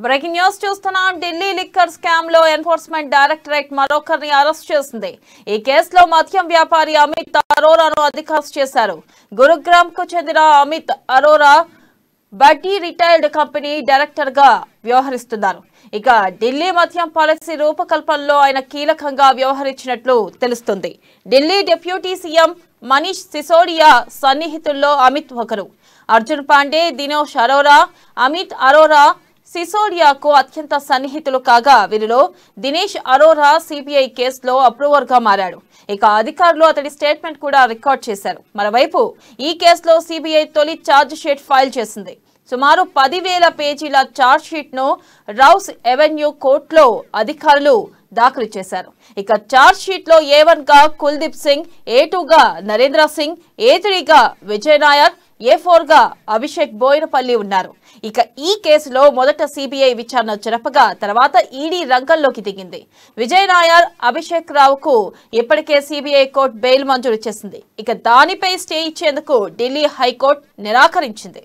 Breaking news చూస్తున్నాం. Delhi liquor scam లో enforcement directorate మరొకరిని అరెస్ట్ చేసింది. ఈ కేసులో మద్యం వ్యాపారి అమిత్ అరోరాను అరెస్ట్ చేశారు. గురుగ్రామ్ కు చెందిన అమిత్ అరోరా బడ్డీ రిటైల్డ్ కంపెనీ డైరెక్టర్ గా వ్యవహరిస్తున్నారు. ఇక ఢిల్లీ మద్యం పాలసీ రూపకల్పనలో ఆయన కీలకంగా వ్యవహరించినట్లు తెలుస్తుంది. ఢిల్లీ డిప్యూటీ సీఎం మనీష్ సిసోడియా సన్నిహితుల్లో అమిత్ ఒకరు. అర్జున్ పాండే, దినేష్ అరోరా, అమిత్ అరోరా సిసోడియాకు అత్యంత సన్నిహితులు కాగా వీరిలో దినేష్ అరోరా సిబిఐ కేసులో అప్రూవర్ గా మారాడు. ఇక అధికారులు అతడి స్టేట్మెంట్ కూడా రికార్డ్ చేశారు. మరోవైపు ఈ కేసులో సిబిఐ తొలి ఛార్జ్ షీట్ ఫైల్ చేసింది. సుమారు 10,000 పేజీల ఛార్జ్ షీట్ ను రౌస్ ఎవెన్యూ కోర్టులో అధికారులు దాఖలు చేశారు. ఇక ఛార్జ్ షీట్ లో A1 గా కుల్దీప్ సింగ్, A2 గా నరేంద్ర సింగ్, A3 గా విజయ్ నాయర్, A4 గా అభిషేక్ బోయినపల్లి ఉన్నారు. ఇక ఈ కేసులో మొదట సిబిఐ విచారణ జరపగా తర్వాత ఈడీ రంగంలోకి దిగింది. విజయ్ నాయర్, అభిషేక్ రావుకు ఇప్పటికే సిబిఐ కోర్టు బెయిల్ మంజూరు చేసింది. ఇక దానిపై స్టే ఇచ్చేందుకు ఢిల్లీ హైకోర్టు నిరాకరించింది.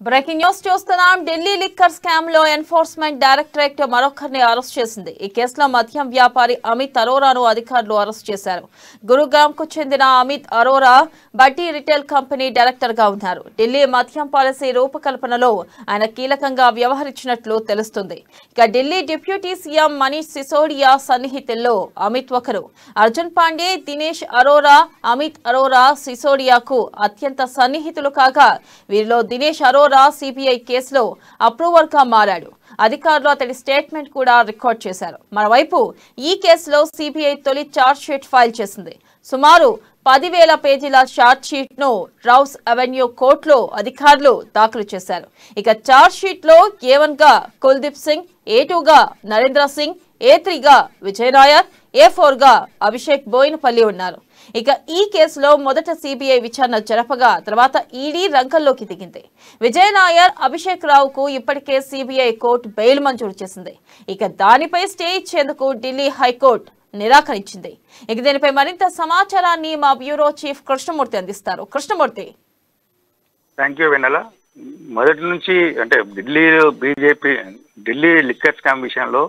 బ్రేకింగ్ న్యూస్ చూస్తున్నాం. ఢిల్లీ లిక్కర్ స్కామ్ లో ఎన్ఫోర్స్మెంట్ డైరెక్టరేట్ మరొకరిని అరెస్ట్ చేసింది. ఈ కేసులో మద్యం వ్యాపారి అమిత్ అరోరాను అధికారులు అరెస్ట్ చేశారు. గురుగ్రామ్ కు చెందిన అమిత్ అరోరా బడ్డీ రిటైల్ కంపెనీ డైరెక్టర్ గా ఉన్నారు. ఢిల్లీ మద్యం పాలసీ రూపకల్పనలో ఆయన కీలకంగా వ్యవహరించినట్లు తెలుస్తుంది. ఇక ఢిల్లీ డిప్యూటీ సీఎం మనీష్ సిసోడియా సన్నిహితుల్లో అమిత్ ఒకరు. అర్జున్ పాండే, దినేష్ అరోరా, అమిత్ అరోరా సిసోడియాకు అత్యంత సన్నిహితులు కాగా వీరిలో దినేష్ అరోరా సిబిఐ కేసులో అప్రూవర్ గా మారాడు. అధికారులు అతడి స్టేట్మెంట్ కూడా రికార్డ్ చేశారు. మరోవైపు ఈ కేసులో సిబిఐ తొలి ఛార్జ్ షీట్ ఫైల్ చేసింది. సుమారు 10,000 పేజీల ఛార్జ్ షీట్ ను రౌస్ అవెన్యూ కోర్టులో అధికారులు దాఖలు చేశారు. ఇక ఛార్జ్ షీట్ లో A1 గా కుల్దీప్ సింగ్, A2 గా నరేంద్ర సింగ్, A3 గా విజయ్ నాయర్, A4 గా అభిషేక్ బోయినపల్లి ఉన్నారు. ఇక ఈ కేసులో మొదట సిబిఐ విచారణ జరపగా తర్వాత ఈడీ రంగంలోకి దిగింది. విజయ్ నాయర్, అభిషేక్ రావుకు ఇప్పటికే సిబిఐ కోర్టు బెయిల్ మంజూరు చేసింది. ఇక దానిపై స్టే ఇచ్చేందుకు ఢిల్లీ హైకోర్టు నిరాకరించింది. ఇక దీనిపై మరింత సమాచారాన్ని మా బ్యూరో చీఫ్ కృష్ణమూర్తి అందిస్తారు. కృష్ణమూర్తి. థ్యాంక్ యూ వెన్నెల. మొదటి నుంచి అంటే ఢిల్లీ లిక్కర్ స్కామ్ విషయంలో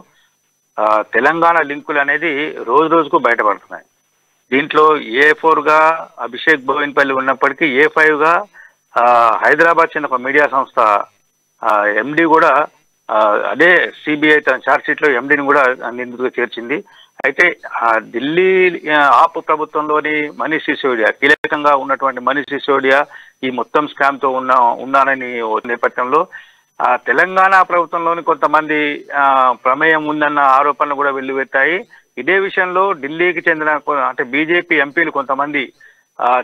తెలంగాణ లింకులు అనేది రోజు రోజుకు బయటపడుతున్నాయి. దీంట్లో A4 గా అభిషేక్ బోయినపల్లి ఉన్నప్పటికీ A5 గా హైదరాబాద్ చెందిన ఒక మీడియా సంస్థ ఎండి కూడా అదే సిబిఐ తన ఛార్జ్ షీట్ లో ఎండిని కూడా నిందితుగా చేర్చింది. అయితే ఢిల్లీ ఆప్ ప్రభుత్వంలోని మనీష్ సిసోడియా, కీలకంగా ఉన్నటువంటి మనీష్ సిసోడియా ఈ మొత్తం స్కామ్ తో ఉన్నానని నేపథ్యంలో తెలంగాణ ప్రభుత్వంలోని కొంతమంది ప్రమేయం ఉందన్న ఆరోపణలు కూడా వెల్లువెత్తాయి. ఇదే విషయంలో ఢిల్లీకి చెందిన అంటే బీజేపీ ఎంపీలు కొంతమంది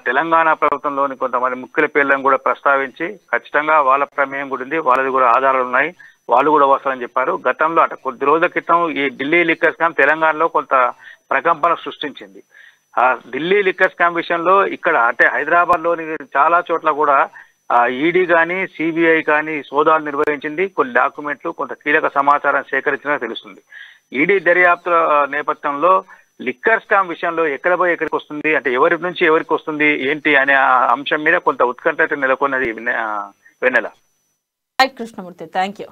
తెలంగాణ ప్రభుత్వంలోని కొంతమంది ముఖ్యుల పేర్లను కూడా ప్రస్తావించి ఖచ్చితంగా వాళ్ళ ప్రమేయం కూడా ఉంది, వాళ్ళది కూడా ఆధారాలు ఉన్నాయి, వాళ్ళు కూడా వస్తారని చెప్పారు. గతంలో అంటే కొద్ది రోజుల క్రితం ఈ ఢిల్లీ లిక్కర్ స్కామ్ తెలంగాణలో కొంత ప్రకంపన సృష్టించింది. ఢిల్లీ లిక్కర్ స్కామ్ విషయంలో ఇక్కడ అంటే హైదరాబాద్ లోని చాలా చోట్ల కూడా ఈడీ కానీ సిబిఐ కానీ సోదాలు నిర్వహించింది. కొన్ని డాక్యుమెంట్లు, కొంత కీలక సమాచారం సేకరించినట్టు తెలుస్తుంది. ఈడీ దర్యాప్తు నేపథ్యంలో లిక్కర్ స్కామ్ విషయంలో ఎక్కడ పోయి ఎక్కడికి వస్తుంది, అంటే ఎవరి నుంచి ఎవరికి వస్తుంది ఏంటి అనే అంశం మీద కొంత ఉత్కంఠ నెలకొన్నది వెన్నెల. Krishnamurthy, thank you.